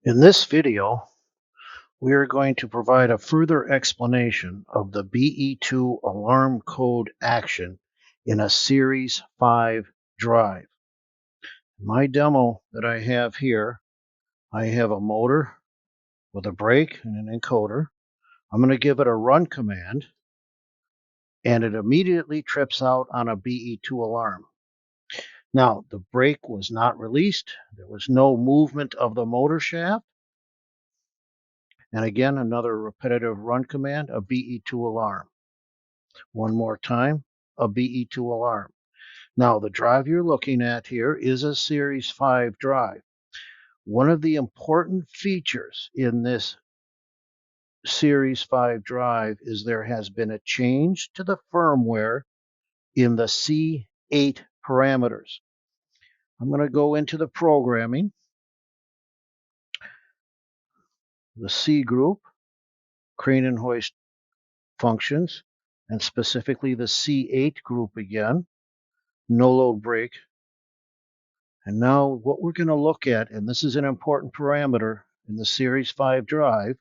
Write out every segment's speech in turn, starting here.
In this video, we are going to provide a further explanation of the BE2 alarm code action in a Series 5 drive. My demo that I have here, I have a motor with a brake and an encoder. I'm going to give it a run command, and it immediately trips out on a BE2 alarm. Now, the brake was not released. There was no movement of the motor shaft. And again, another repetitive run command, a BE2 alarm. One more time, a BE2 alarm. Now, the drive you're looking at here is a Series 5 drive. One of the important features in this Series 5 drive is there has been a change to the firmware in the C8 parameters. I'm going to go into the programming, the C group, crane and hoist functions, and specifically the C8 group again, no load brake. And now what we're going to look at, and this is an important parameter in the Series 5 drive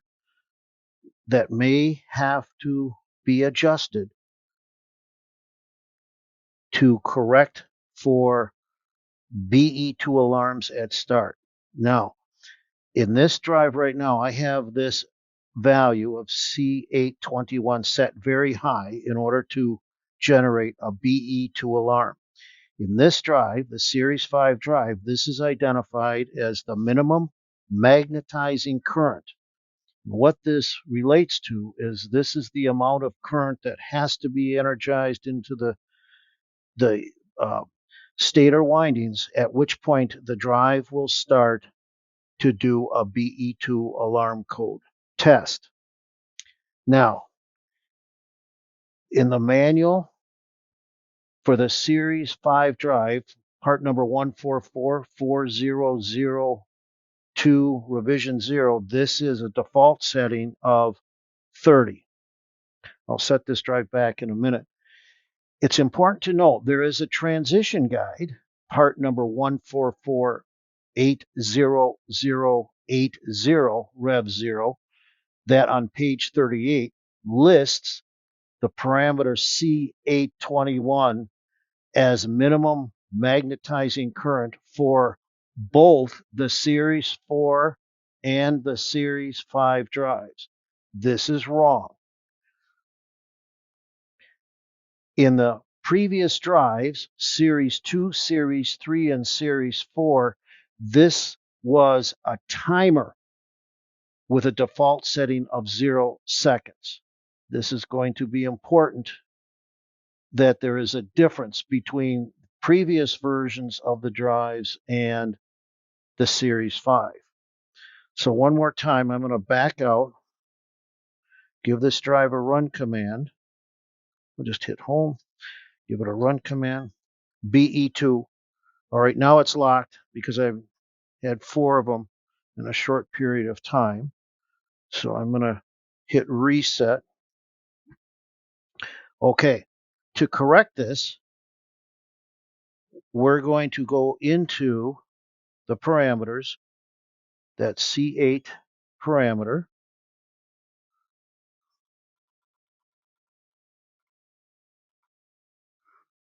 that may have to be adjusted to correct for BE2 alarms at start. Now, in this drive right now, I have this value of C821 set very high in order to generate a BE2 alarm. In this drive, the Series 5 drive, this is identified as the minimum magnetizing current. What this relates to is this is the amount of current that has to be energized into the stator windings, at which point the drive will start to do a BE2 alarm code test. Now, in the manual for the Series 5 drive, part number 1444002 revision 0, this is a default setting of 30. I'll set this drive back in a minute. It's important to note there is a transition guide, part number 1448080 rev 0, that on page 38 lists the parameter C821 as minimum magnetizing current for both the Series 4 and the Series 5 drives. This is wrong. In the previous drives, Series 2, Series 3, and Series 4, this was a timer with a default setting of 0 seconds. This is going to be important that there is a difference between previous versions of the drives and the Series 5. So one more time, I'm going to back out, give this drive a run command. We'll just hit home, give it a run command, BE2. All right, now it's locked because I've had 4 of them in a short period of time. So I'm going to hit reset. Okay, to correct this, we're going to go into the parameters, that C8 parameter.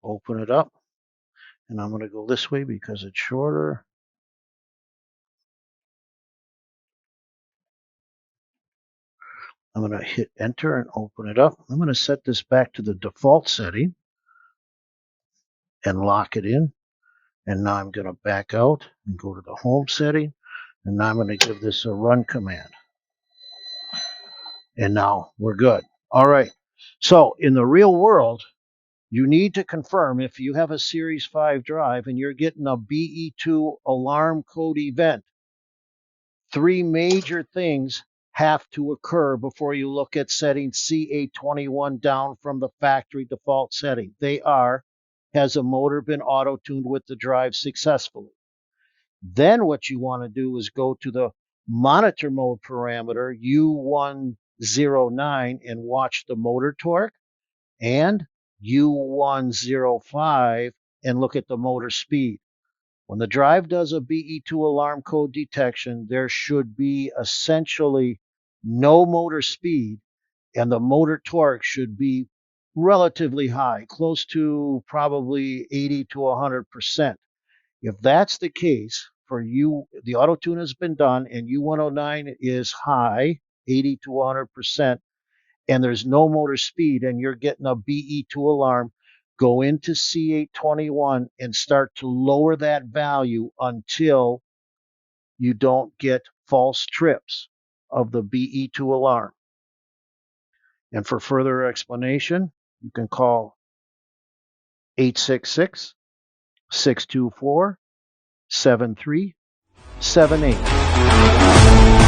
Open it up, and I'm going to go this way because it's shorter. I'm going to hit enter and open it up. I'm going to set this back to the default setting and lock it in. And now I'm going to back out and go to the home setting. And now I'm going to give this a run command. And now we're good. All right. So in the real world, you need to confirm if you have a Series 5 drive and you're getting a BE2 alarm code event. 3 major things have to occur before you look at setting C821 down from the factory default setting. They are, has a motor been auto-tuned with the drive successfully? Then what you want to do is go to the monitor mode parameter U109 and watch the motor torque, and U105 and look at the motor speed. When the drive does a BE2 alarm code detection, there should be essentially no motor speed, and the motor torque should be relatively high, close to probably 80 to 100%. If that's the case for you, the auto tune has been done and U109 is high, 80 to 100%, and there's no motor speed and you're getting a BE2 alarm, go into C821 and start to lower that value until you don't get false trips of the BE2 alarm. And for further explanation, you can call 866 624 7378.